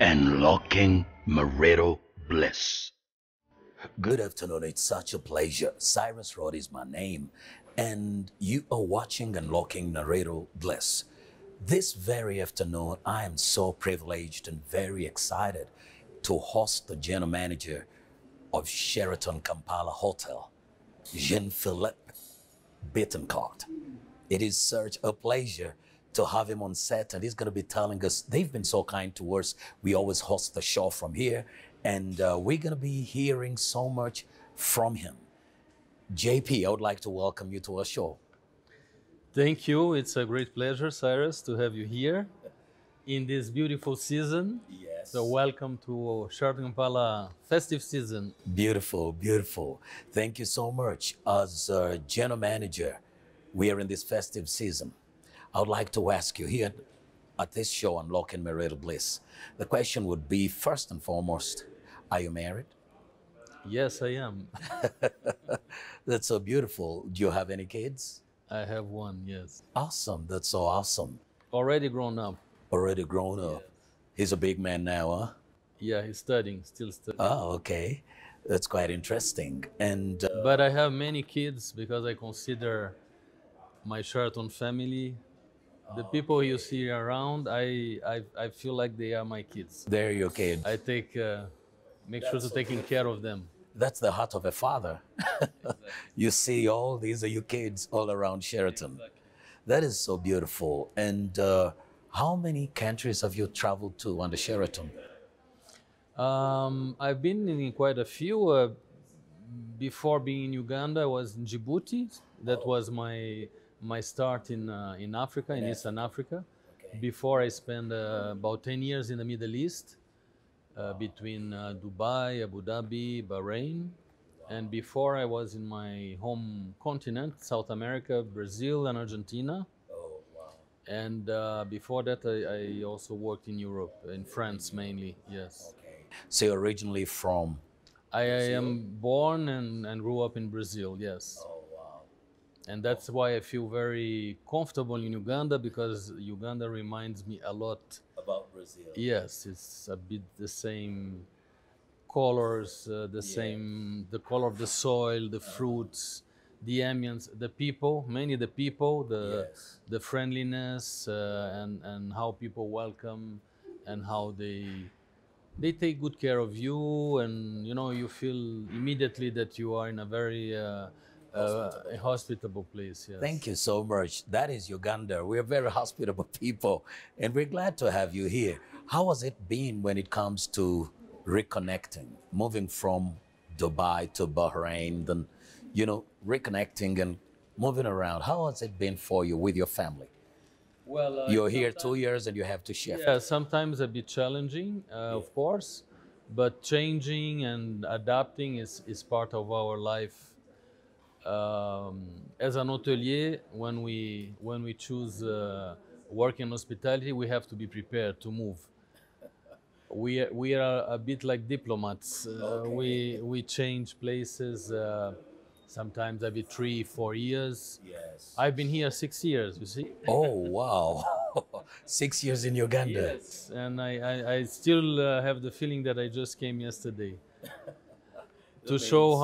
Unlocking marital bliss. Good afternoon. It's such a pleasure. Cyrus Rod is my name, and you are watching Unlocking Narrator Bliss. This very afternoon, I am so privileged and very excited to host the General Manager of Sheraton Kampala Hotel, Jean-Philippe Bittencourt. It is such a pleasure to have him on set, and he's going to be telling us, they've been so kind to us. We always host the show from here, and we're going to be hearing so much from him. JP, I would like to welcome you to our show. Thank you. It's a great pleasure, Cyrus, to have you here in this beautiful season. Yes. So welcome to Sheraton Kampala festive season. Beautiful, beautiful. Thank you so much. As General Manager, we are in this festive season. I would like to ask you here at this show, Unlocking Marital Bliss, the question would be, first and foremost, are you married? Yes, I am. That's so beautiful. Do you have any kids? I have one, yes. Awesome. That's so awesome. Already grown up. Already grown up. Yes. He's a big man now, huh? Yeah, he's studying, still studying. Oh, okay. That's quite interesting. And But I have many kids because I consider my Sheraton family, the people you see around, I feel like they are my kids. they're your kids. I make sure to taking care of them. That's the heart of a father. You see all these are your kids all around Sheraton. Exactly. That is so beautiful. And how many countries have you traveled to on the Sheraton? I've been in quite a few. Before being in Uganda, I was in Djibouti. That was my start in Africa, in Eastern Africa. Okay. Before I spent about 10 years in the Middle East, between Dubai, Abu Dhabi, Bahrain. And before I was in my home continent, South America, Brazil and Argentina. Oh, wow. And before that, I also worked in Europe, in France mainly, yes. Okay. So you're originally from? I am born and grew up in Brazil, yes. Oh, wow. And that's why I feel very comfortable in Uganda, because Uganda reminds me a lot. About Brazil. Yes, it's a bit the same colors, the color of the soil, the fruits, the ambience, the people, mainly the people, Yes. the friendliness, and how people welcome, and how they take good care of you, and you feel immediately that you are in a very hospitable place. Yes. Thank you so much. That is Uganda. We're very hospitable people, and we're glad to have you here. How has it been when it comes to reconnecting, moving from Dubai to Bahrain, then, reconnecting and moving around? How has it been for you with your family? Well, You're here 2 years and you have to shift. yeah, sometimes a bit challenging, of course, but changing and adapting is part of our life. As an hotelier, when we choose work in hospitality, we have to be prepared to move. We are a bit like diplomats. We change places. Sometimes every 3-4 years. Yes. I've been here 6 years. You see. Oh, wow. 6 years in Uganda. Yes, and I still have the feeling that I just came yesterday. To show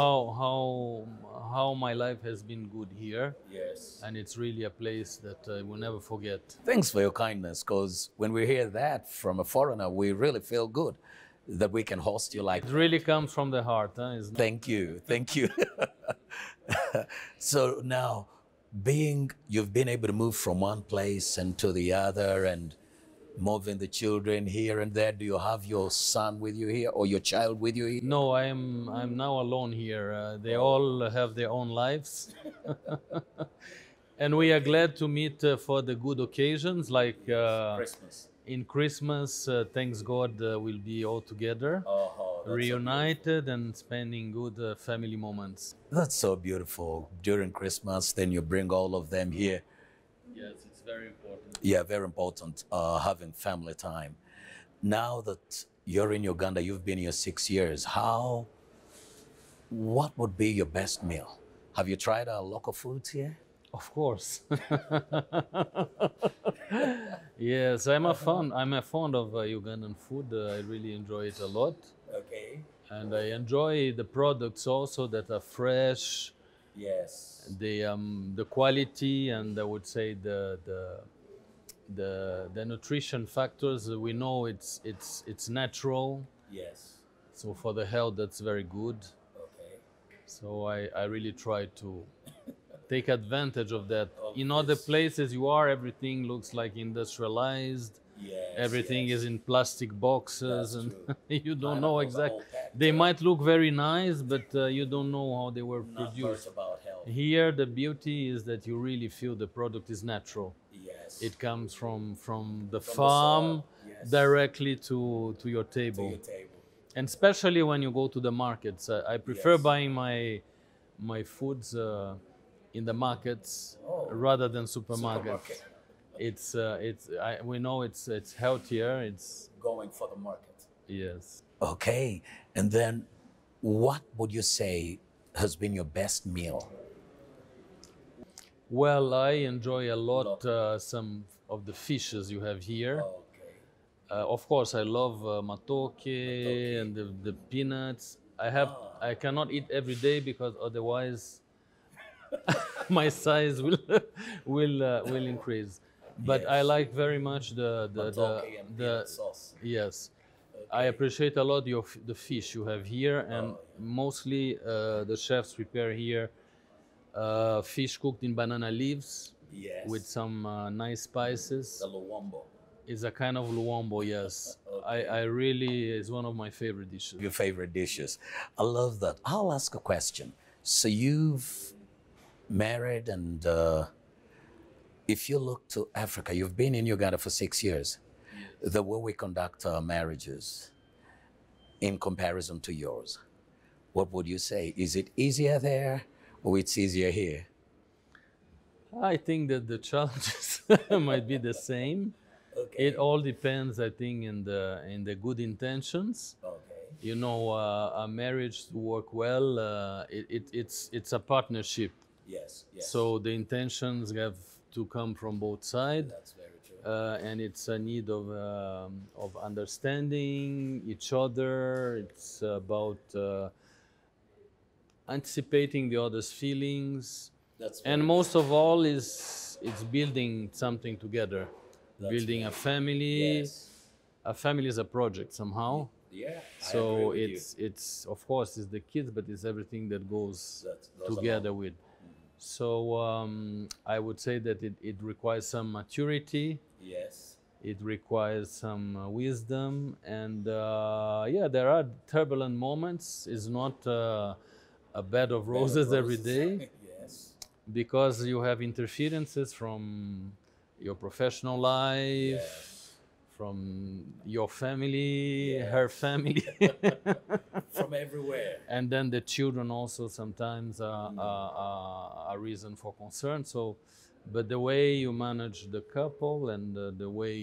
how my life has been good here. Yes. And it's really a place that I will never forget. Thanks for your kindness, because when we hear that from a foreigner, we really feel good that we can host you like It really comes from the heart. It's not... Thank you. Thank you. So now, you've been able to move from one place and to the other and moving the children here and there. Do you have your son with you here or your child with you here? No, I'm now alone here. They all have their own lives. And we are glad to meet for the good occasions, like Christmas. in Christmas, thanks God, we'll be all together, reunited and spending good family moments. That's so beautiful. During Christmas, then you bring all of them here. Yes, it's very important. Yeah, very important, having family time. Now that you're in Uganda, you've been here 6 years. What would be your best meal? Have you tried our local foods here? Of course. Yes, I'm a fond of Ugandan food. I really enjoy it a lot, Okay. and I enjoy the products also that are fresh, Yes. the quality, and I would say the nutrition factors. We know it's natural, Yes. so for the health that's very good. Okay. So I really try to take advantage of that. Of In other this. places you are, everything looks like industrialized. Yes. Everything yes. is in plastic boxes, That's and true. you don't know Pineapples are exact. all packed They up. might look very nice, but you don't know how they were Not produced. much about health. Here, the beauty is that you really feel the product is natural. Yes. It comes from the From the farm soil, yes. directly to your To table. your table. And especially when you go to the markets, I prefer Yes. buying my foods in the markets Oh. rather than supermarkets. Supermarket. We know it's healthier. It's Going for the market. yes. Okay. And then what would you say has been your best meal? Well, I enjoy a lot some of the fishes you have here. Okay. Of course, I love matoke and the peanuts. I cannot eat every day because otherwise my size will increase. But I Yes. like very much Matoke and peanut sauce. yes. I appreciate a lot the fish you have here, and mostly the chefs prepare here fish cooked in banana leaves Yes. with some nice spices. The luwambo. It's a kind of luombo, yes. I really, it's one of my favorite dishes. Your favorite dishes. I love that. I'll ask a question. So you've married, and if you look to Africa, you've been in Uganda for 6 years. Yes. The way we conduct our marriages in comparison to yours, what would you say? Is it easier there or it's easier here? I think that the challenges might be the same. Okay. It all depends, I think, in the good intentions. Okay. You know, a marriage to work well, it's a partnership. Yes. Yes. So the intentions have to come from both sides. That's very true. And it's a need of understanding each other. It's about anticipating the other's feelings. That's And most of all is it's building something together. Building a family. Yes. A family is a project somehow. Yeah. So it's of course it's the kids, but it's everything that goes together with. So I would say that it requires some maturity. Yes. It requires some wisdom, and yeah, there are turbulent moments. It's not a bed of roses every day. Yes. Because you have interferences from your professional life, from your family, her family, From everywhere. and then the children also sometimes are a reason for concern. So, but the way you manage the couple and the way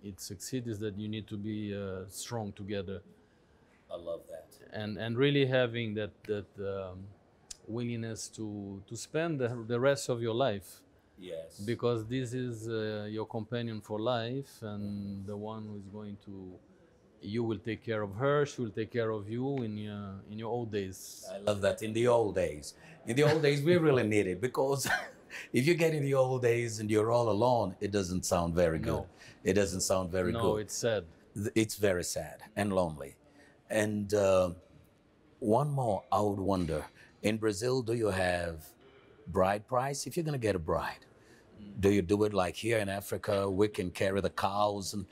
it succeeds is that you need to be strong together. I love that. And really having that willingness to spend the rest of your life. Yes. Because this is your companion for life, and the one who is going to, you will take care of her, she will take care of you in your old days. I love that. In the old days. In the old days, we really need it, because if you get in the old days and you're all alone, it doesn't sound very good. No. It doesn't sound very good. No, it's sad. It's very sad and lonely. And one more, I would wonder, in Brazil, do you have bride price? If you're going to get a bride, do you do it like here in Africa? We can carry the cows, and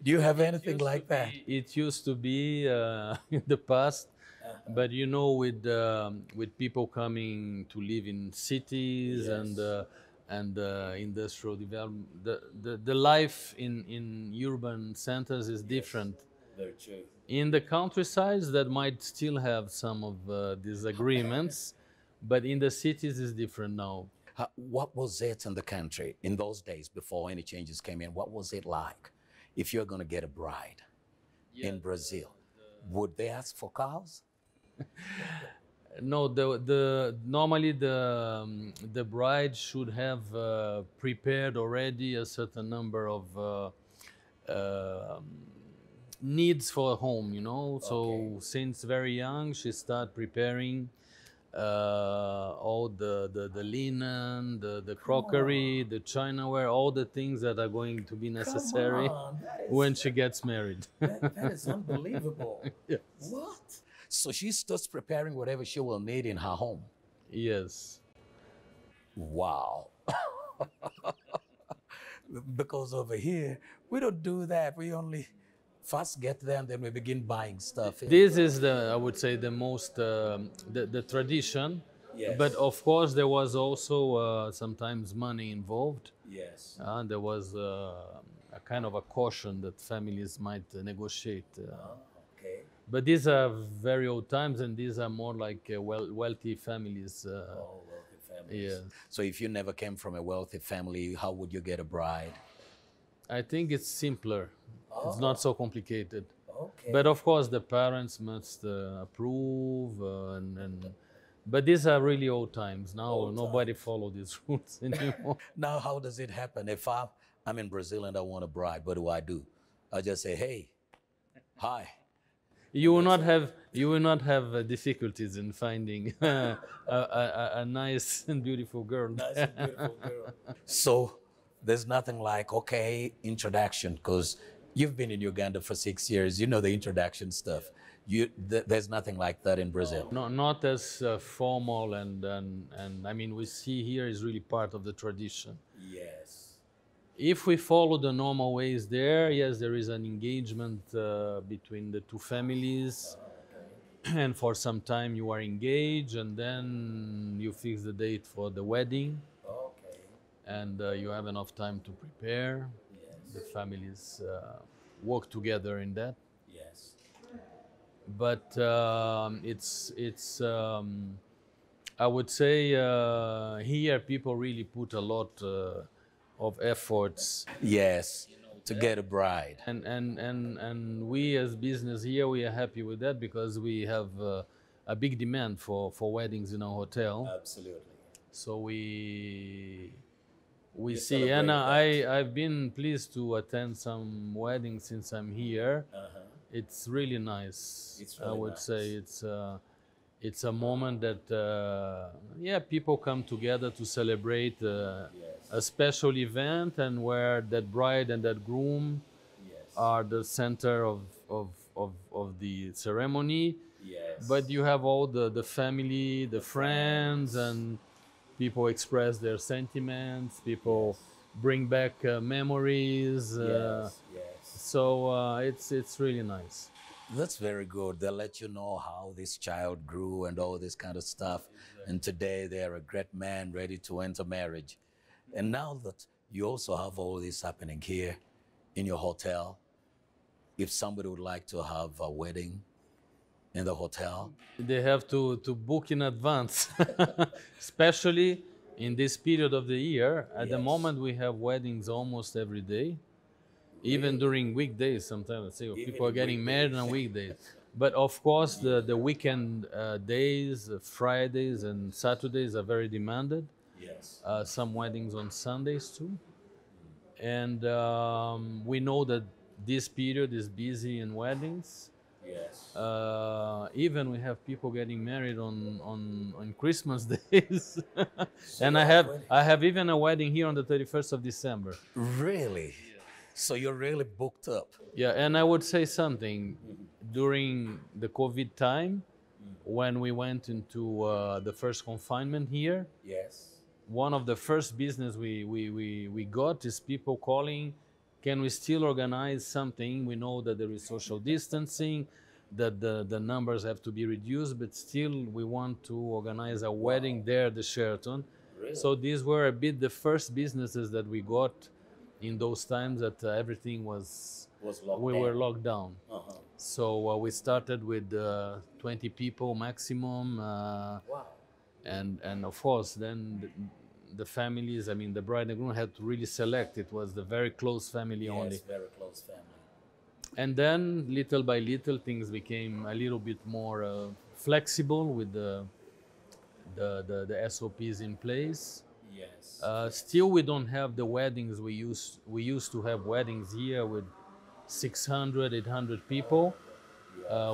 do you have anything like that? It used to be in the past, but you know, with people coming to live in cities and industrial development, the life in urban centers is different. Very true. In the countrysides, that might still have some of these agreements, but in the cities is different now. What was it in the country in those days before any changes came in? What was it like if you're going to get a bride in Brazil? Would they ask for cows? No, the normally the bride should have prepared already a certain number of needs for a home, you know. So Okay. since very young, she start preparing all the linen, the crockery, the chinaware, all the things that are going to be Come necessary on, when she gets married. that is unbelievable. Yes. What? So she starts preparing whatever she will need in her home. Yes. Wow. Because over here, we don't do that. We only first get there and then we begin buying stuff. This is the, I would say, the most the tradition. Yes. But of course, there was also sometimes money involved. Yes. There was a kind of a caution that families might negotiate. Okay. But these are very old times, and these are more like wealthy families. Oh, wealthy families. Yes. So if you never came from a wealthy family, how would you get a bride? I think it's simpler. It's not so complicated. Okay. But of course, the parents must approve, but these are really old times. Now nobody follow these rules anymore. Now, how does it happen? If I'm in Brazil and I want a bride, what do? I just say, hey, hi. You will not have difficulties in finding a nice and beautiful girl. Nice and beautiful girl. So there's nothing like, okay, introduction, because you've been in Uganda for 6 years. You know the introduction stuff. There's nothing like that in Brazil. Not as formal, and I mean, we see here is really part of the tradition. Yes. If we follow the normal ways there, yes, there is an engagement between the two families, and for some time you are engaged, and then you fix the date for the wedding, Okay. and you have enough time to prepare. Yes. The families work together in that. Yes. But I would say here people really put a lot of efforts, Yes. To get a bride. and we as business here, we are happy with that because we have a big demand for weddings in our hotel. Absolutely. So we see, celebrate and that. I've been pleased to attend some weddings since I'm here. It's really nice. It's I really would nice. say it's a moment that yeah, people come together to celebrate a special event, and where that bride and that groom Yes. are the center of the ceremony. Yes. But you have all the family, the friends, and people express their sentiments. People bring back memories. Yes. Yes. So it's really nice. That's very good. They'll let you know how this child grew and all this kind of stuff. And today they're a great man ready to enter marriage. And now that you also have all this happening here in your hotel, if somebody would like to have a wedding in the hotel, They have to book in advance, especially in this period of the year. At the Yes. moment, we have weddings almost every day, even during weekdays. Sometimes I say people are getting married on weekdays. But of course, the weekend days, Fridays and Saturdays are very demanded. yes. Some weddings on Sundays too. And we know that this period is busy in weddings. Yes. Even we have people getting married on Christmas days. And I have even a wedding here on the 31st of December. Really? So you're really booked up. Yeah, and I would say something. During the COVID time, when we went into the first confinement here, Yes. one of the first business we got is people calling, can we still organize something? We know that there is social distancing, that the numbers have to be reduced, but still we want to organize a wedding there at the Sheraton. Really? So these were a bit the first businesses that we got in those times that everything was locked we down. were locked down. Uh-huh. So we started with 20 people maximum. Wow. And of course, then the families, I mean, the bride and groom had to really select. It was the very close family only. Yes, very close family. And then, little by little, things became a little bit more flexible with the the SOPs in place. Yes. Still, we don't have the weddings we used to have weddings here with 600, 800 people.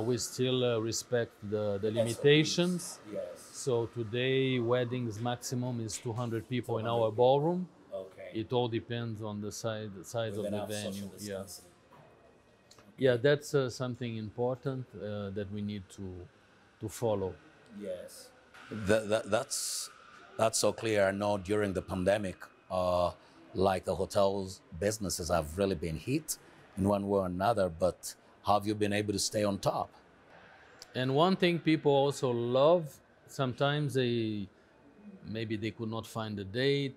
We still respect the limitations. Yes. So today, weddings maximum is 200 people in our ballroom. Okay. It all depends on the size of the Without venue. social Yeah, distancing. yeah, that's something important that we need to follow. Yes. That's so clear. I know during the pandemic, like the hotels businesses have really been hit in one way or another, but how have you been able to stay on top? And one thing people also love, sometimes maybe they could not find a date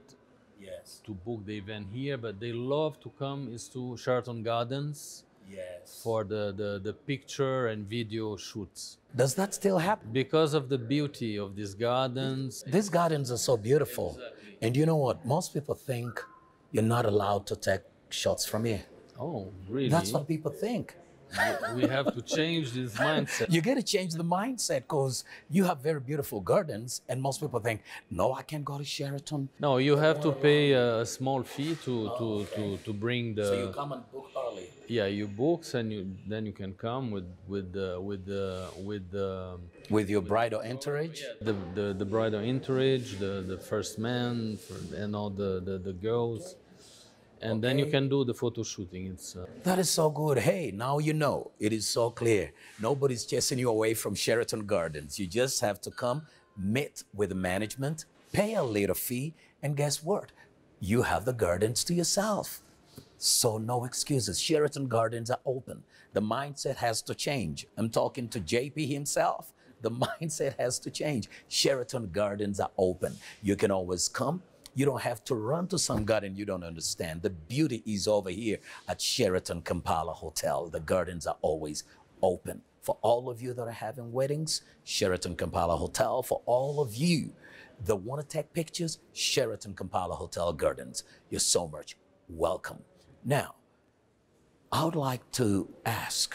Yes. to book the event here, but they love to come is to Sheraton Gardens Yes. for the picture and video shoots. Does that still happen? Because of the beauty of these gardens. These gardens are so beautiful. And you know what? Most people think you're not allowed to take shots from here. Oh, really? That's what people think. We have to change this mindset. You got to change the mindset because you have very beautiful gardens, and most people think, no, I can't go to Sheraton. No, you have to pay a small fee to bring the. So you come and book early. Yeah, you books and then you can come with With your bridal entourage? the bridal entourage, the first man, and all the girls. And then you can do the photo shooting. It's That is so good. Hey, now you know. It is so clear. Nobody's chasing you away from Sheraton Gardens. You just have to come, meet with the management, pay a little fee, and guess what? You have the gardens to yourself. So no excuses. Sheraton Gardens are open. The mindset has to change. I'm talking to JP himself. The mindset has to change. Sheraton Gardens are open. You can always come. You don't have to run to some garden you don't understand. The beauty is over here at Sheraton Kampala Hotel. The gardens are always open. For all of you that are having weddings, Sheraton Kampala Hotel. For all of you that want to take pictures, Sheraton Kampala Hotel Gardens. You're so much welcome. Now, I would like to ask,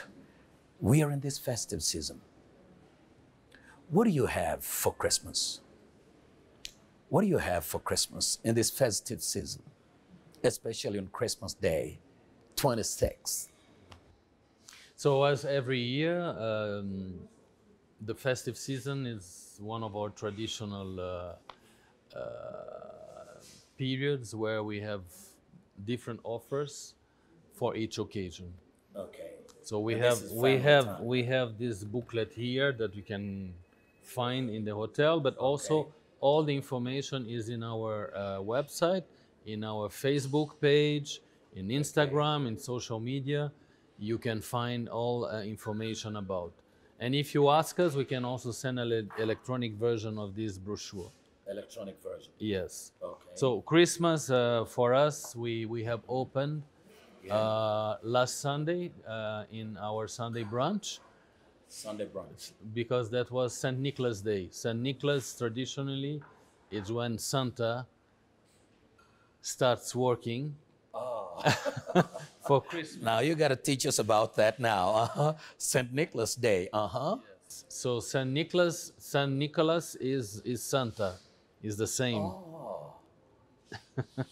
we are in this festive season. What do you have for Christmas? What do you have for Christmas in this festive season, especially on Christmas Day, 26th? So as every year, the festive season is one of our traditional periods where we have different offers for each occasion. Okay. So we have this booklet here that you can find in the hotel, but also all the information is in our website, in our Facebook page, in Instagram, in social media. You can find all information about. And if you ask us, we can also send an electronic version of this brochure. Electronic version. Yes. Okay. So Christmas for us, we have opened last Sunday in our Sunday brunch. Sunday brunch. Because that was St. Nicholas Day. St. Nicholas traditionally is when Santa starts working for Christmas. Now you got to teach us about that now. St. Nicholas Day. Yes. So St. Nicholas is Santa, is the same. Oh.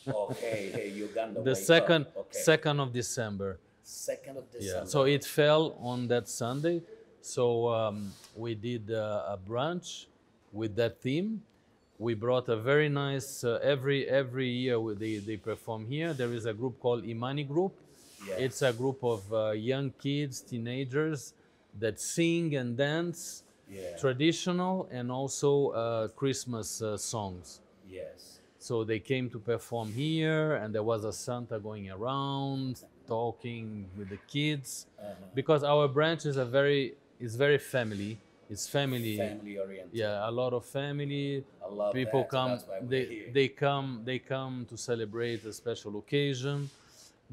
Okay. Hey, Uganda. The second of December. 2nd of December. Yeah. So it fell on that Sunday. So we did a brunch with that theme. We brought a very nice, every year they perform here. There is a group called Imani Group. Yes. It's a group of young kids, teenagers that sing and dance traditional and also Christmas songs. Yes. So they came to perform here, and there was a Santa going around talking with the kids, because our branch is very family. It's family oriented. Yeah, a lot of family. I love People that. come. That's why we're here. They come to celebrate a special occasion.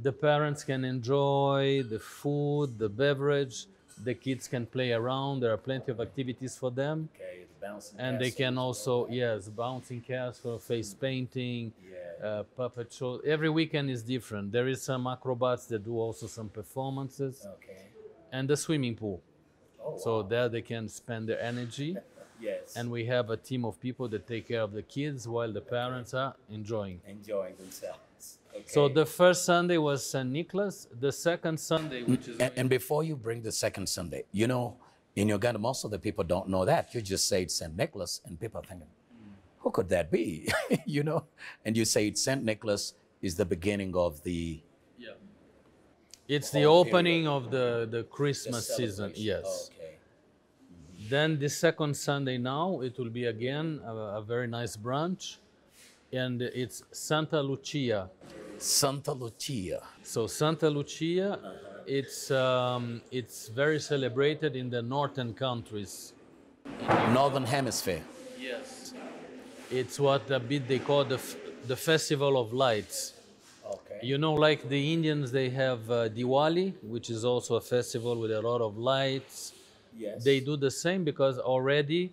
The parents can enjoy the food, the beverage. The kids can play around. There are plenty of activities for them. Okay, the bouncing And they can castle. also, bouncing castle, face painting, puppet show. Every weekend is different. There is some acrobats that do also some performances, Okay. and the swimming pool. Oh, So there they can spend their energy. Yes. And we have a team of people that take care of the kids while the parents are enjoying. Enjoying themselves. Okay. So the first Sunday was St. Nicholas. The second Sunday, which is And before you bring the second Sunday, you know, in Uganda, most of the people don't know that. You just say it's St. Nicholas, and people are thinking, who could that be? You know? And you say it's St. Nicholas is the beginning of the it's the whole opening period. of the Christmas season. celebration. Yes. Okay. Then the second Sunday now, it will be again a very nice brunch. And it's Santa Lucia. Santa Lucia. So Santa Lucia, it's very celebrated in the northern countries. Northern Hemisphere. Yes. It's what a bit they call the Festival of Lights. Okay. You know, like the Indians, they have Diwali, which is also a festival with a lot of lights. Yes. They do the same because already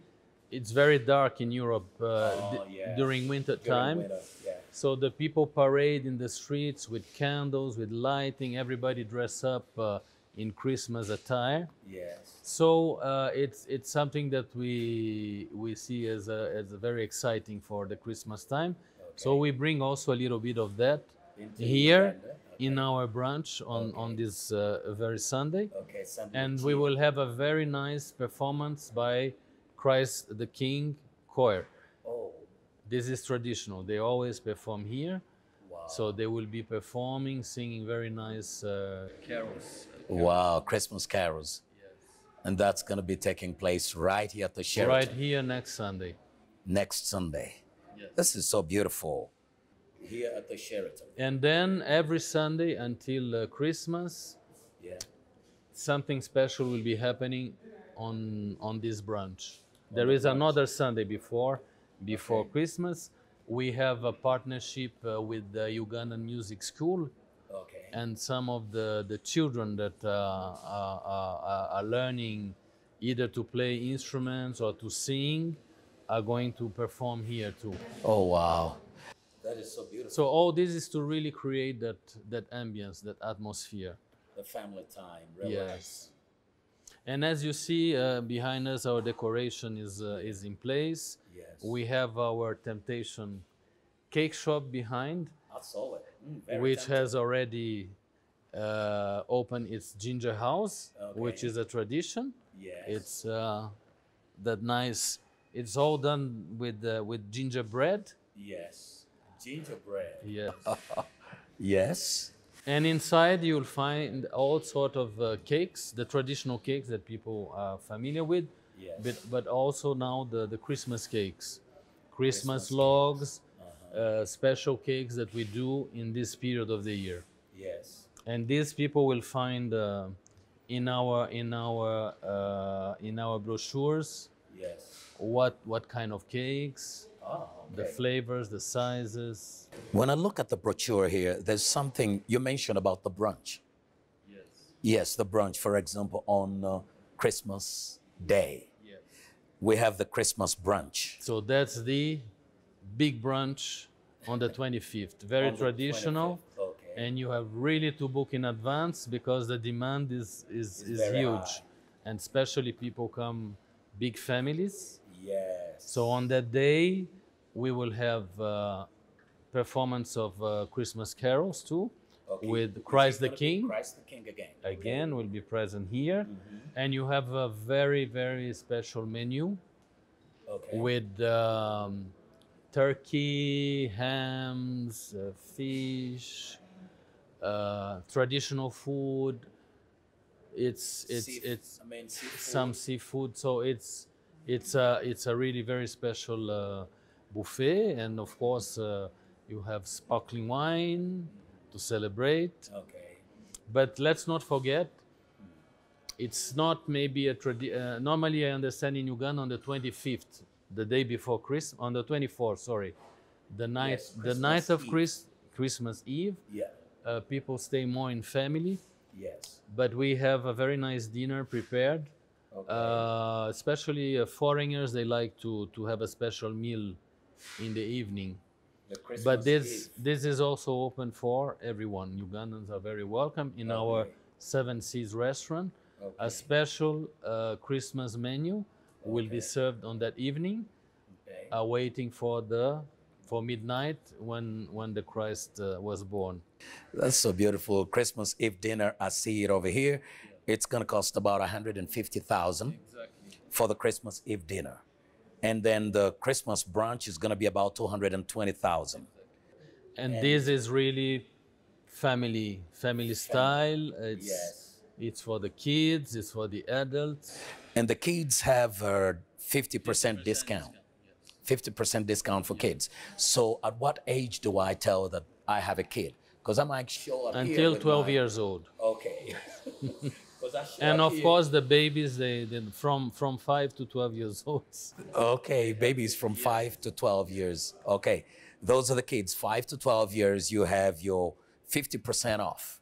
it's very dark in Europe during winter time. So the people parade in the streets with candles, with lighting, everybody dress up in Christmas attire. Yes. So it's something that we see as a very exciting for the Christmas time. So we bring also a little bit of that here in our branch on this very Sunday. Okay. And we will have a very nice performance by Christ the King choir. Oh. This is traditional. They always perform here. Wow. So they will be performing, singing very nice carols. Wow, Christmas carols. Yes. And that's going to be taking place right here at the Sheraton. Right here next Sunday. Next Sunday. Yes. This is so beautiful. Here at the Sheraton. And then every Sunday until Christmas, something special will be happening on this branch. There is another Sunday before Christmas. We have a partnership with the Ugandan Music School. Okay. And some of the children that are learning either to play instruments or to sing are going to perform here too. Oh, wow. That is so beautiful. So all this is to really create that ambience, that atmosphere. The family time, relax. Yes. And as you see behind us, our decoration is in place. Yes. We have our Temptation cake shop behind, I saw it. Very which tempting. has already opened its ginger house, which is a tradition. Yes. It's that nice. It's all done with gingerbread. Yes. Gingerbread. Yes. Yes. And inside you'll find all sort of cakes, the traditional cakes that people are familiar with, Yes. but also now the Christmas cakes, Christmas logs, special cakes that we do in this period of the year. Yes. And these people will find in our brochures Yes. what kind of cakes, Oh, the flavors, the sizes. When I look at the brochure here, there's something you mentioned about the brunch. Yes. Yes, the brunch, for example, on Christmas Day. Yes. We have the Christmas brunch. So that's the big brunch on the 25th. Very On the traditional. 25th, okay. And you have really to book in advance because the demand is very huge. high. And especially people come big families. Yes. So on that day, we will have performance of Christmas carols too, with Christ the King. Christ the King again. Again, will be present here. And you have a very, very special menu with turkey, hams, fish, traditional food. It's some seafood. So it's a really very special buffet, and of course you have sparkling wine to celebrate. Okay. But let's not forget, it's not maybe a normally I understand in Uganda on the 25th, the day before Christmas, on the 24th, sorry, the night, the night of Christmas Eve. Yeah. People stay more in family. Yes. But we have a very nice dinner prepared. Especially foreigners, they like to have a special meal in the evening. But this is also open for everyone. Ugandans are very welcome in our Seven Seas restaurant. A special Christmas menu will be served on that evening, Okay. waiting for midnight when the Christ was born. That's so beautiful. Christmas Eve dinner, I see it over here. It's going to cost about 150,000 for the Christmas Eve dinner. And then the Christmas brunch is going to be about 220,000. And this is really family style. It's for the kids, it's for the adults. And the kids have a 50% discount. 50% discount for kids. So at what age do I tell that I have a kid? Because I might show up here Until with 12 my- years old. Okay. 'Cause I show And up of here- course, the babies, they from 5 to 12 years old. Okay, babies from 5 to 12 years. Okay, those are the kids. 5 to 12 years, you have your 50% off.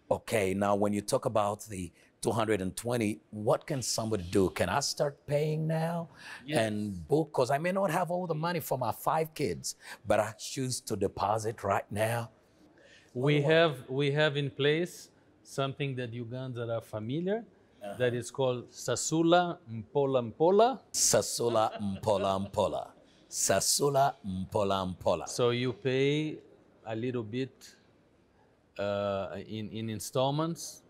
Okay, now when you talk about the 220, what can somebody do? Can I start paying now and book? Because I may not have all the money for my 5 kids, but I choose to deposit right now. We have in place something that Ugandans are familiar, that is called Sasula Mpola Mpola. Sasula mpola mpola. Sasula mpola mpola. So you pay a little bit in installments,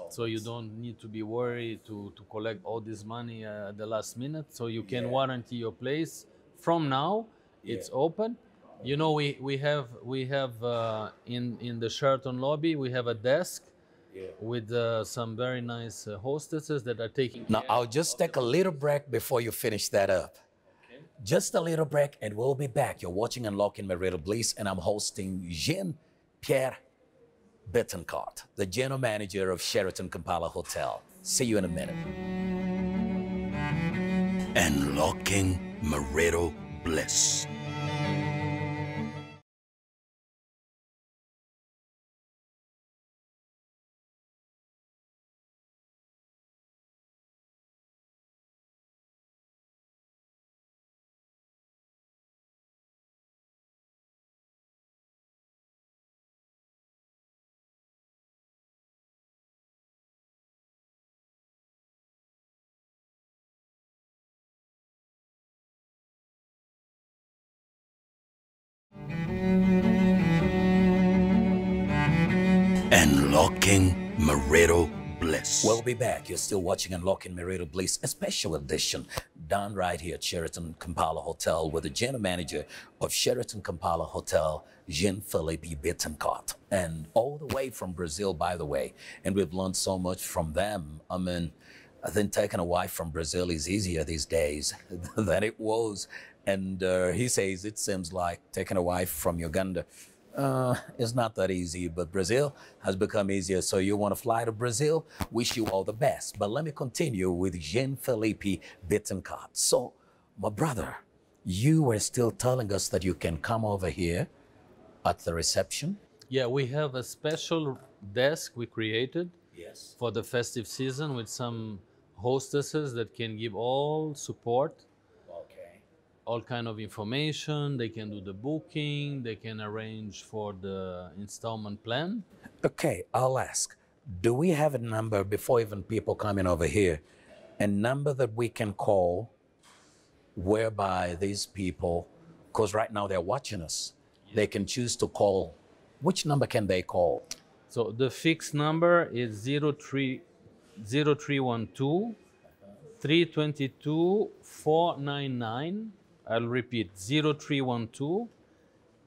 so you don't need to be worried to collect all this money at the last minute. So you can warranty your place from now. It's open. You know, we have in the Sheraton lobby, we have a desk with some very nice hostesses that are taking Now, care. I'll just take a little break before you finish that up. Just a little break, and we'll be back. You're watching Unlocking Marital Bliss, and I'm hosting Jean-Philippe Bittencourt, the General Manager of Sheraton Kampala Hotel. See you in a minute. Unlocking Marital Bliss. Unlocking Marital Bliss. We'll be back. You're still watching Unlocking Marital Bliss, a special edition done right here at Sheraton Kampala Hotel with the General Manager of Sheraton Kampala Hotel, Jean-Philippe Bittencourt. And all the way from Brazil, by the way. And we've learned so much from them. I mean, I think taking a wife from Brazil is easier these days than it was. And he says it seems like taking a wife from Uganda it's not that easy, but Brazil has become easier. So you want to fly to Brazil? Wish you all the best. But let me continue with Jean-Philippe Bittencourt. So, my brother, you were still telling us that you can come over here at the reception? Yeah, we have a special desk we created Yes. for the festive season with some hostesses that can give all support, Okay. all kind of information. They can do the booking, they can arrange for the installment plan. Okay, I'll ask. Do we have a number before even people coming over here? A number that we can call whereby these people, because right now they're watching us, they can choose to call. Which number can they call? So the fixed number is 0312 322 499. I'll repeat 0312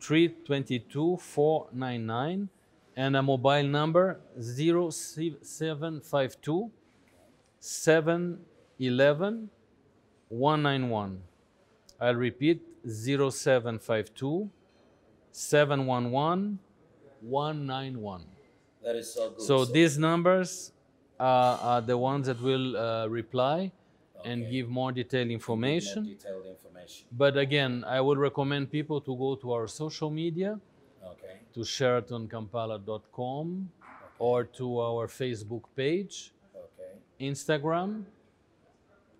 322 499, and a mobile number 0752 711 191. I'll repeat 0752 711 191. That is so good. So these numbers are the ones that will reply and give more detailed information. Detailed information. But again, I would recommend people to go to our social media, Okay. to sheratonkampala.com or to our Facebook page, Okay. Instagram,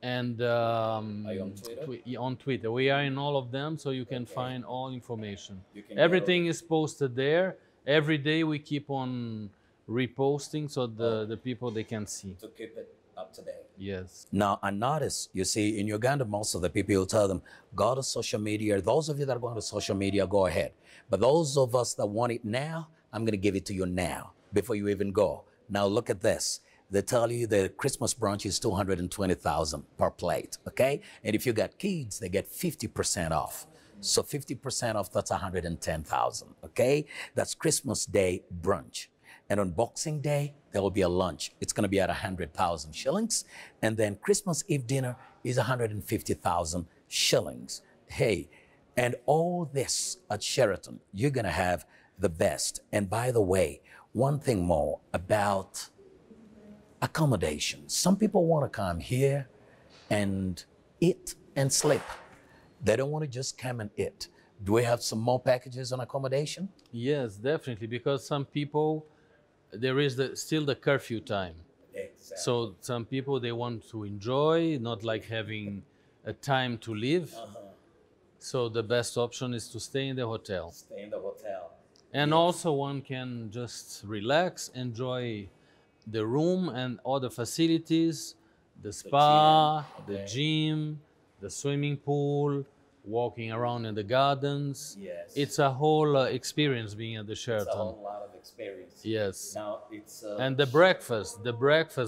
and Are you on Twitter? on Twitter. We are in all of them, so you can find all information. You can get Everything is posted there. Every day we keep on reposting so the people they can see. To keep it Up to date. Yes. Now, I notice, you see, in Uganda, most of the people, you tell them, go to social media. Those of you that are going to social media, go ahead. But those of us that want it now, I'm going to give it to you now before you even go. Now, look at this. They tell you the Christmas brunch is 220,000 per plate, okay? And if you got kids, they get 50% off. So 50% off, that's 110,000, okay? That's Christmas Day brunch. And on Boxing Day, there will be a lunch. It's going to be at 100,000 shillings. And then Christmas Eve dinner is 150,000 shillings. Hey, and all this at Sheraton, you're going to have the best. And by the way, one thing more about accommodation. Some people want to come here and eat and sleep. They don't want to just come and eat. Do we have some more packages on accommodation? Yes, definitely, because some people, there is still the curfew time. Exactly. So some people, they want to enjoy, not like having a time to live. So the best option is to stay in the hotel. Stay in the hotel. And also one can just relax, enjoy the room and all the facilities, the spa, the gym, the swimming pool, walking around in the gardens. Yes. It's a whole experience being at the Sheraton. It's a whole lot of experience. Yes. Now it's And the breakfast,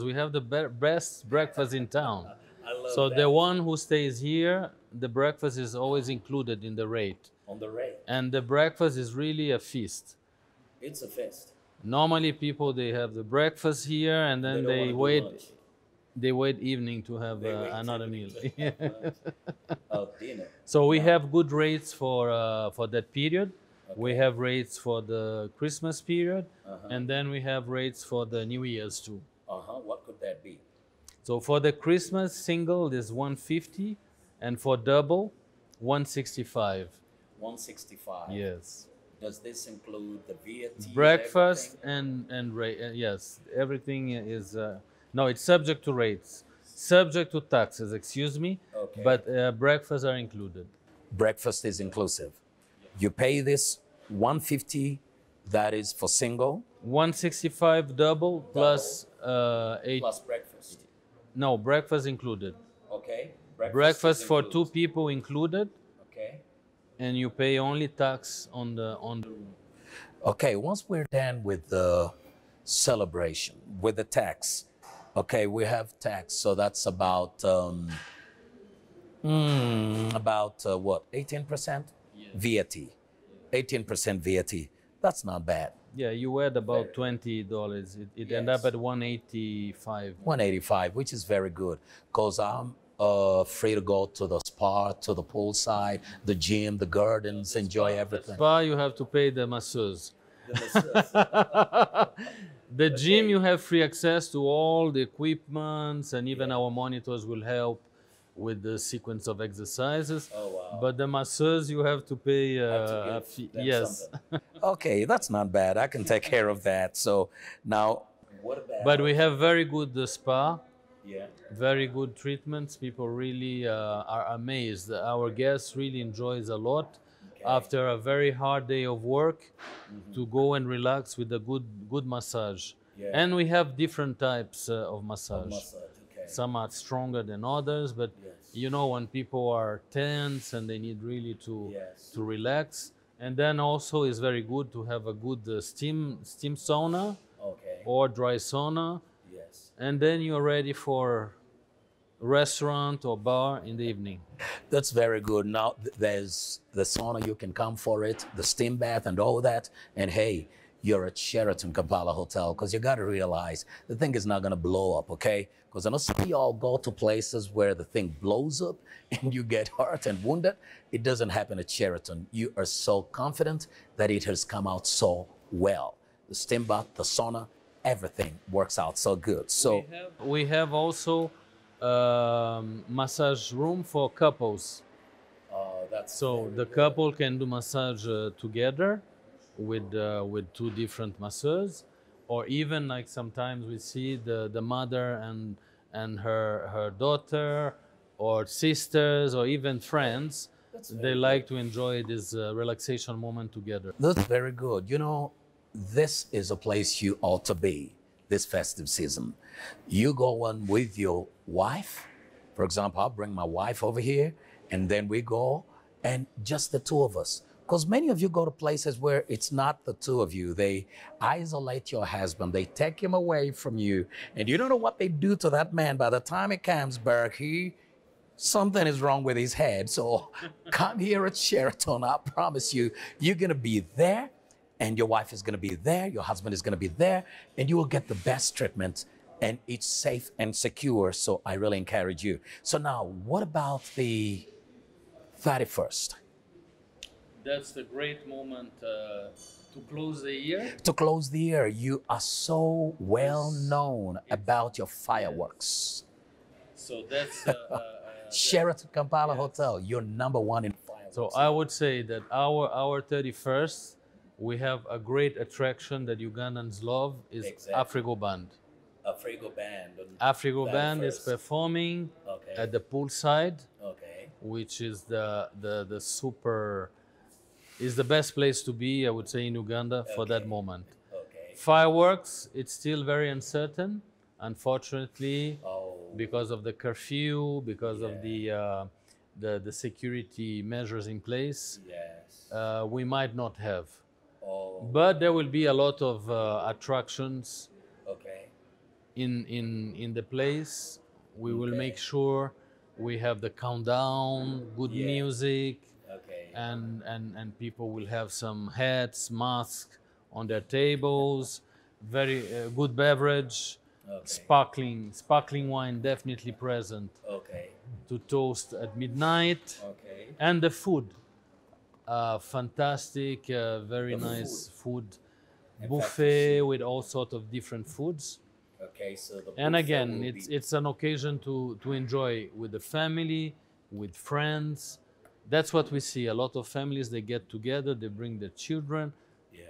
we have the best breakfast in town. I love So that. the one who stays here, the breakfast is always included in the rate. On the rate. And the breakfast is really a feast. It's a fest. Normally people, they have the breakfast here and then don't they wanna do wait. lunch. They wait evening to have They wait another evening meal. to have lunch. Oh, dinner. So we have good rates for that period. We have rates for the Christmas period, and then we have rates for the New Year's too. What could that be? So for the Christmas single is 150, and for double, 165. 165. Yes. Does this include the VAT? Breakfast everything? and rate. Yes, everything is. No, it's subject to rates, subject to taxes. Excuse me. Okay. But breakfasts are included. Breakfast is inclusive. You pay this 150. That is for single. 165 double plus 8. Plus breakfast. No, breakfast included. Okay. Breakfast is for included. 2 people included, Okay. and you pay only tax on the room. Okay. Once we're done with the celebration, with the tax, okay, we have tax. So that's about what? 18% VAT. 18% VAT. That's not bad. Yeah, you add about $20. It end up at 185. 185, which is very good, because I'm free to go to the spa, to the poolside, the gym, the gardens, enjoy everything. Spa, you have to pay the masseuse. The gym, you have free access to all the equipments, and even our monitors will help with the sequence of exercises. Oh, wow. But the masseuse, you have to pay a give fee. them Yes. something. Okay, that's not bad. I can take care of that. So now, what about? But we have very good spa, Yeah. very good treatments. People really are amazed. Our guests really enjoys a lot after a very hard day of work to go and relax with a good massage. Yeah. And we have different types of massage. Okay. Some are stronger than others, but you know, when people are tense and they need really to relax. And then also it's very good to have a good steam sauna or dry sauna. Yes. And then you're ready for restaurant or bar in the evening. That's very good. Now there's the sauna, you can come for it, the steam bath and all that. And hey, you're at Sheraton Kampala Hotel, because you got to realize the thing is not going to blow up, okay? Because I know some of y'all go to places where the thing blows up and you get hurt and wounded. It doesn't happen at Sheraton. You are so confident that it has come out so well. The steam bath, the sauna, everything works out so good. So we have also massage room for couples. So the couple can do massage together with 2 different masseurs, or even like sometimes we see the mother and her daughter or sisters or even friends. They like to enjoy this relaxation moment together. That's very good. You know, this is a place you ought to be. this festive season. You go on with your wife. For example, I'll bring my wife over here, and then we go, and just the two of us. Because many of you go to places where it's not the two of you. They isolate your husband. They take him away from you. And you don't know what they do to that man. By the time he comes back, something is wrong with his head. So come here at Sheraton. I promise you, you're going to be there, and your wife is going to be there. Your husband is going to be there, and you will get the best treatment, and it's safe and secure. So I really encourage you. So now, what about the 31st? That's the great moment to close the year. To close the year, you are so well known about your fireworks. So that's Sheraton Kampala Hotel, you're #1 in fireworks. so I would say that our 31st, we have a great attraction that Ugandans love is Exactly. Afrigo Band. Afrigo Band. Afrigo Band is 31st. performing Okay. at the poolside, Okay. which is the super is the best place to be, I would say, in Uganda for that moment. Okay. Fireworks, it's still very uncertain, unfortunately, Oh. because of the curfew, because of the security measures in place. Yes. We might not have, Oh. but there will be a lot of attractions Okay. in the place. We will Okay. make sure we have the countdown, good Yeah. music, Okay. and people will have some hats, masks on their tables, very good beverage, Okay. sparkling wine definitely present Okay. to toast at midnight, Okay. and the food, fantastic, very The nice food, In fact, buffet with all sorts of different foods. Okay. So the And buffet again, will it's an occasion to enjoy with the family, with friends. That's what we see. A lot of families, they get together, they bring their children. Yeah.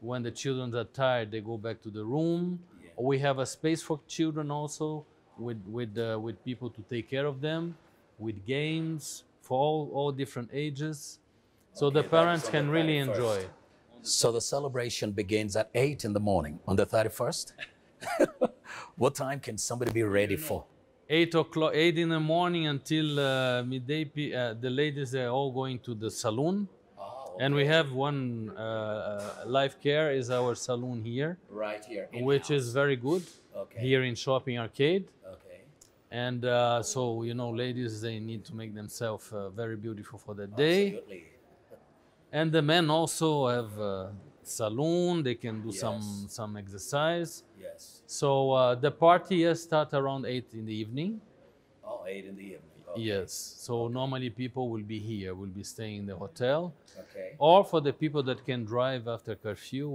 When the children are tired, they go back to the room. Yeah. We have a space for children also, with people to take care of them, with games for all different ages. So Okay, the that parents is on can the really 31st. enjoy. So the celebration begins at 8 in the morning on the 31st. What time can somebody be ready for? 8 o'clock, 8 in the morning until midday. The ladies are all going to the saloon. Oh, And we have one Life Care is our saloon here, right here, which is very good Okay. here in Shopping Arcade. Okay. And so, ladies, they need to make themselves very beautiful for that day. Absolutely. And the men also have a saloon. They can do Yes. some exercise. Yes. So the party starts around 8 in the evening. Oh, 8 in the evening. Okay. Yes. So normally people will be here, will be staying in the hotel. Okay. Or for the people that can drive after curfew,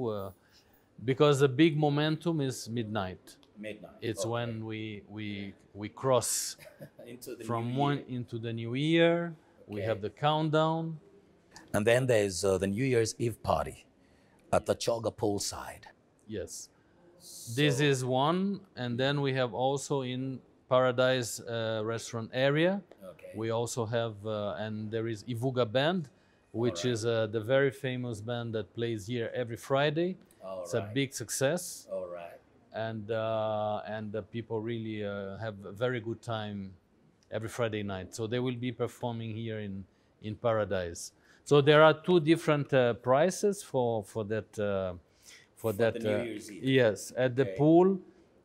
because the big momentum is midnight. Midnight. It's Okay. when we cross Into the from new one year. into the new year. We Okay. have the countdown. And then there's the New Year's Eve party at the Choga poolside. Yes, this is one, and then we have also in Paradise restaurant area. Okay. We also have, and there is Ivuga Band, which is the very famous band that plays here every Friday. All It's a right. big success. All right. And the people really have a very good time every Friday night. So they will be performing here in Paradise. So there are two different prices for that. For that, the New Year's Eve. yes, at the Okay. pool,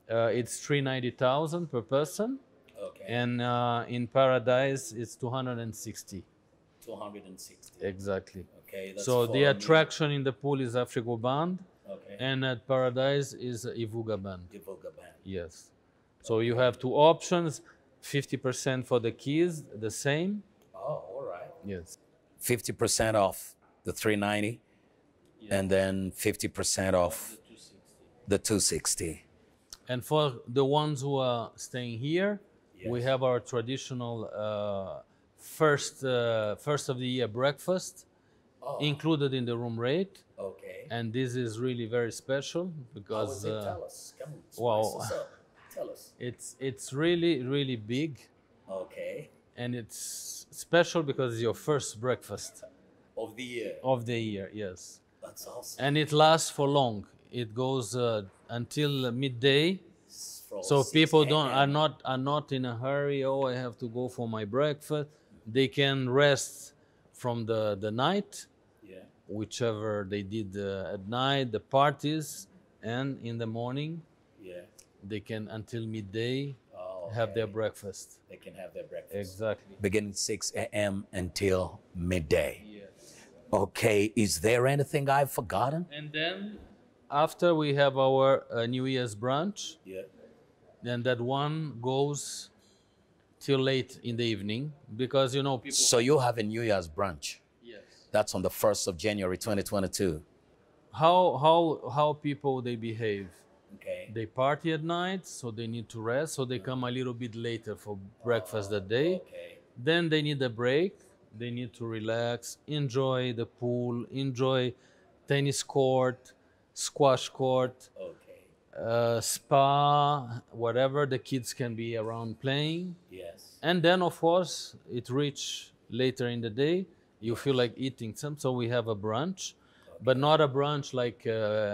it's 390,000 per person, Okay. and in Paradise it's 260. 260. Exactly. Okay. That's So for the me. attraction in the pool is Afrigo Band, Okay. and at Paradise is Ivuga Band. Ivuga Band. Yes. So you have two options: 50% for the kids, the same. Oh, all right. Yes. 50% off the 390, and then 50% off the 260. And for the ones who are staying here, we Yes. have our traditional first of the year breakfast included in the room rate, Okay. and this is really very special How because is it? Tell us. Come on. wow. Spice us up. Tell us. it's really big, Okay. and it's special because it's your first breakfast Of the year. of the year. Yes, That's awesome. and it lasts for long. it goes until midday. From So 6 people a.m. are not in a hurry. Oh, I have to go for my breakfast. They can rest from the night, Yeah. whichever they did at night, the parties, and in the morning Yeah. they can until midday Oh, have their okay. breakfast. They can have their breakfast. Exactly. Beginning 6 a.m. until midday. Yes. Okay, is there anything I've forgotten? And then after we have our New Year's brunch, Yeah. then that one goes till late in the evening because you know people. So you have a New Year's brunch. Yes. That's on the 1st of January 2022. How people they behave. Okay. They party at night, so they need to rest. So they come a little bit later for breakfast that day. Okay. Then they need a break. They need to relax, enjoy the pool, enjoy tennis court, squash court, Okay. spa, whatever the kids can be around playing. Yes. And then, of course, it reach later in the day. You feel like eating some, so we have a brunch, but not a brunch like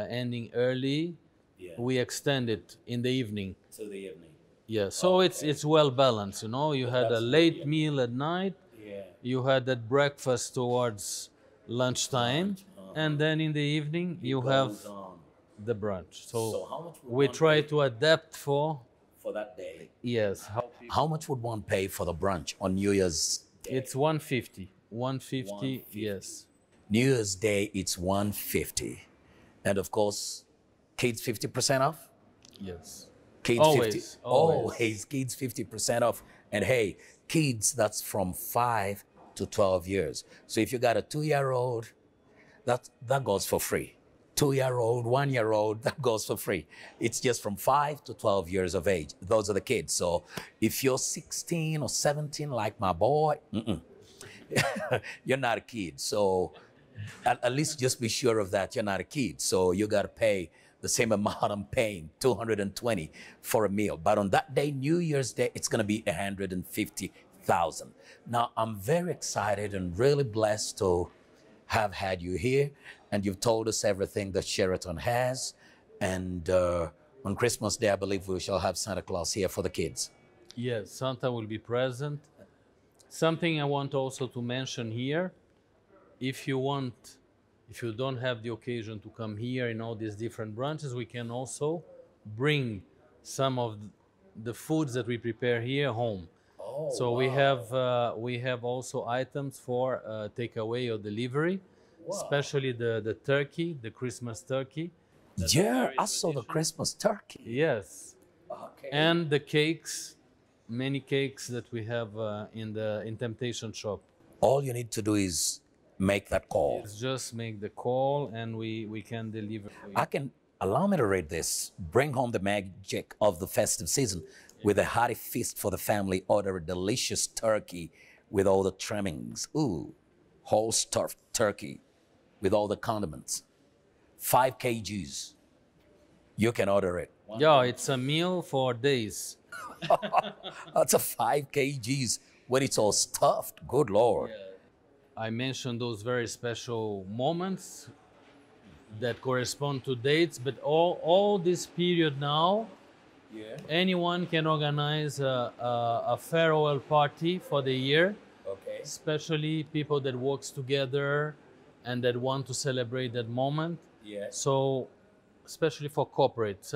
ending early. Yeah. We extend it in the evening. To the evening. Yeah, so it's well balanced. You know, you had a that's late good, yeah. meal at night. Yeah. You had that breakfast towards lunchtime, and then in the evening you have Goes on the brunch. So how much would we one try pay? to adapt for for that day. yes. How much would one pay for the brunch on New Year's Day? It's 150. 150, 150. yes. New Year's Day, it's 150. And of course, kids 50% off? Yes. Kids Always, 50, always. always kids 50% off. And hey, kids, that's from 5 to 12 years. So if you got a 2-year-old, that goes for free. 2-year-old, 1-year-old, that goes for free. It's just from 5 to 12 years of age. Those are the kids. So if you're 16 or 17, like my boy, you're not a kid. So at least just be sure of that. You're not a kid. So you got to pay the same amount I'm paying, 220 for a meal. But on that day, New Year's Day, it's going to be 150,000. Now, I'm very excited and really blessed to have had you here. And you've told us everything that Sheraton has. And on Christmas Day, I believe we shall have Santa Claus here for the kids. Yes, Santa will be present. Something I want also to mention here, if you don't have the occasion to come here in all these different branches, we can also bring some of the foods that we prepare here home. Oh, So we have also items for takeaway or delivery, especially the turkey, the Christmas turkey. Yeah, I saw the Christmas turkey. Yes, Okay. and the cakes, many cakes that we have in Temptation Shop. All you need to do is make that call. It's just make the call and we can deliver for you. Allow me to read this. Bring home the magic of the festive season with a hearty feast for the family. Order a delicious turkey with all the trimmings. Ooh, whole stuffed turkey with all the condiments. 5 kgs. You can order it. Yeah, it's a meal for days. That's a 5 kgs when it's all stuffed. Good Lord. I mentioned those very special moments that correspond to dates, but all this period now, anyone can organize a farewell party for the year, Okay. especially people that works together and that want to celebrate that moment. Yes. So, especially for corporates,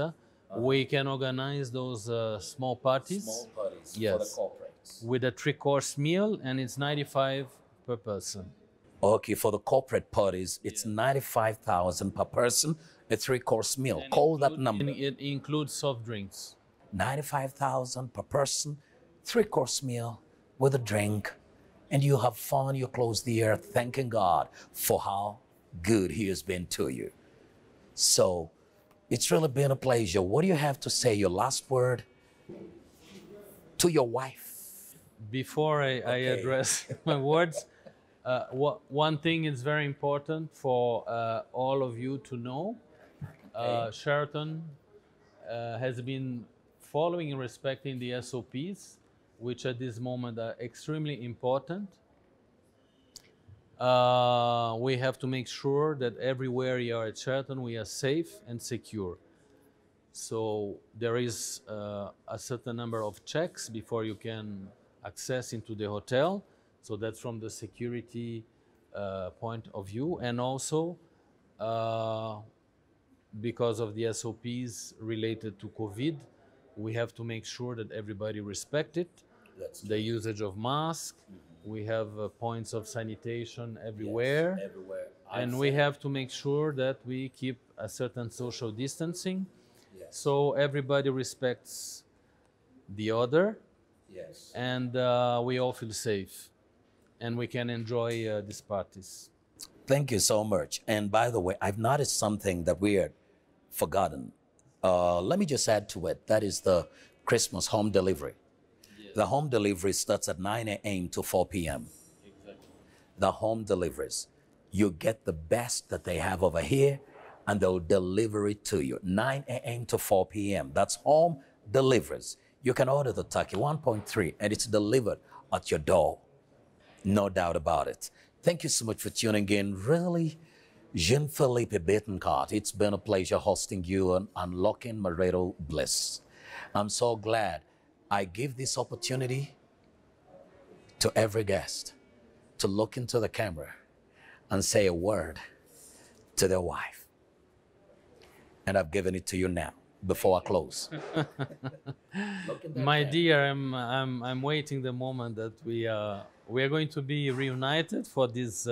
we can organize those small parties. Small parties Yes. for the corporates. With a 3-course meal, and it's 95 per person. Okay, for the corporate parties, it's 95,000 per person, a 3-course meal. Call that number. It includes soft drinks. 95,000 per person, 3-course meal with a drink, and you have fun. You close the year thanking God for how good He has been to you. So it's really been a pleasure. What do you have to say? Your last word to your wife? Before I address my words, one thing is very important for all of you to know. Sheraton has been following and respecting the SOPs, which at this moment are extremely important. We have to make sure that everywhere you are at Sheraton, we are safe and secure. So there is a certain number of checks before you can access into the hotel. So that's from the security point of view, and also uh, because of the SOPs related to COVID, we have to make sure that everybody respect it. That's The usage of masks. We have points of sanitation everywhere. Yes, everywhere. And we have to make sure that we keep a certain social distancing, Yes. so everybody respects the other, Yes. and we all feel safe and we can enjoy these parties. Thank you so much. And by the way, I've noticed something that we had forgotten. Let me just add to it. That is the Christmas home delivery. The home delivery starts at 9 a.m. to 4 p.m. Exactly. The home deliveries. You get the best that they have over here, and they'll deliver it to you. 9 a.m. to 4 p.m. That's home deliveries. You can order the turkey 1.3, and it's delivered at your door. No doubt about it. Thank you so much for tuning in. Really, Jean-Philippe Bittencourt, it's been a pleasure hosting you on Unlocking Marital Bliss. I'm so glad I give this opportunity to every guest to look into the camera and say a word to their wife. And I've given it to you now before I close. My dear, I'm waiting the moment that we are going to be reunited for this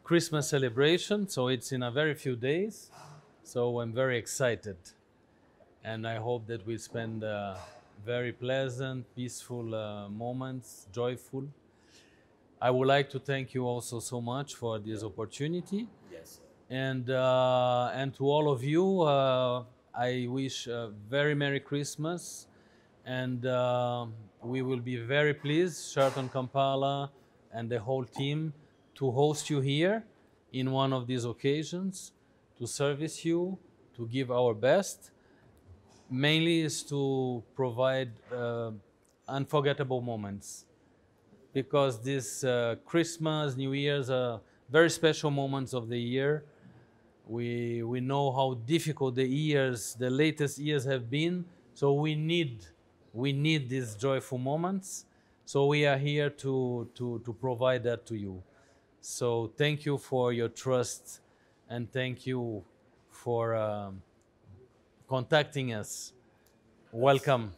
Christmas celebration. So it's in a very few days. So I'm very excited, and I hope that we spend very pleasant, peaceful moments, joyful. I would like to thank you also so much for this opportunity. Yes. And to all of you, I wish a very Merry Christmas, and we will be very pleased, Sheraton Kampala and the whole team, to host you here in one of these occasions, to service you, to give our best. Mainly is to provide unforgettable moments, because this Christmas, New Year's are very special moments of the year. We know how difficult the years, the latest years have been, so we need these joyful moments. So we are here to provide that to you. So thank you for your trust, and thank you for contacting us. Welcome.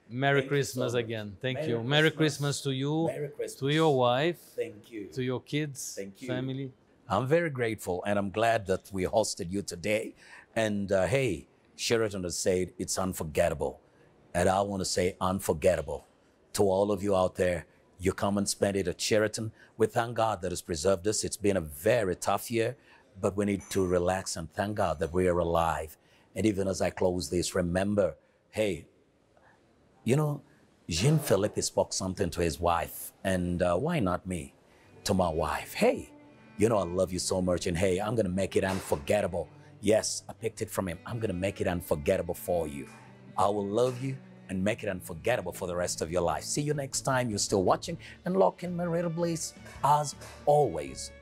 Merry Christmas again. Thank you. Merry Christmas to you, Merry Christmas. to your wife, Thank you. to your kids, Thank you. family. I'm very grateful, and I'm glad that we hosted you today. And hey, Sheraton has said it's unforgettable. And I want to say unforgettable to all of you out there. You come and spend it at Sheraton. We thank God that has preserved us. It's been a very tough year, but we need to relax and thank God that we are alive. And even as I close this, remember, hey, you know, Jean-Philippe spoke something to his wife, and why not me? To my wife, hey, you know I love you so much, and hey, I'm gonna make it unforgettable. Yes, I picked it from him. I'm gonna make it unforgettable for you. I will love you and make it unforgettable for the rest of your life. See you next time. You're still watching and locking Marital Bliss. As always,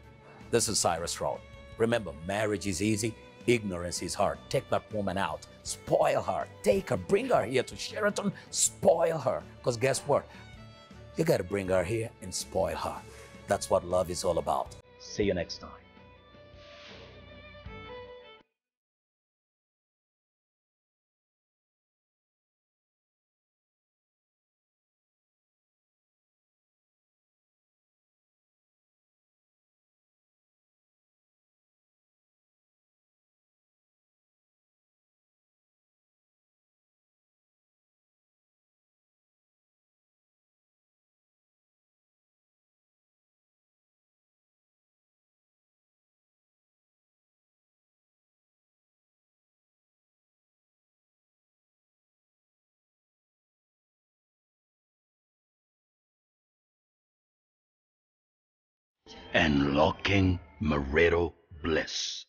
this is Cyrus Road. Remember, marriage is easy. Ignorance is hard. Take that woman out. Spoil her. Take her. Bring her here to Sheraton. Spoil her. Because guess what? You got to bring her here and spoil her. That's what love is all about. See you next time. Unlocking Marital Bliss.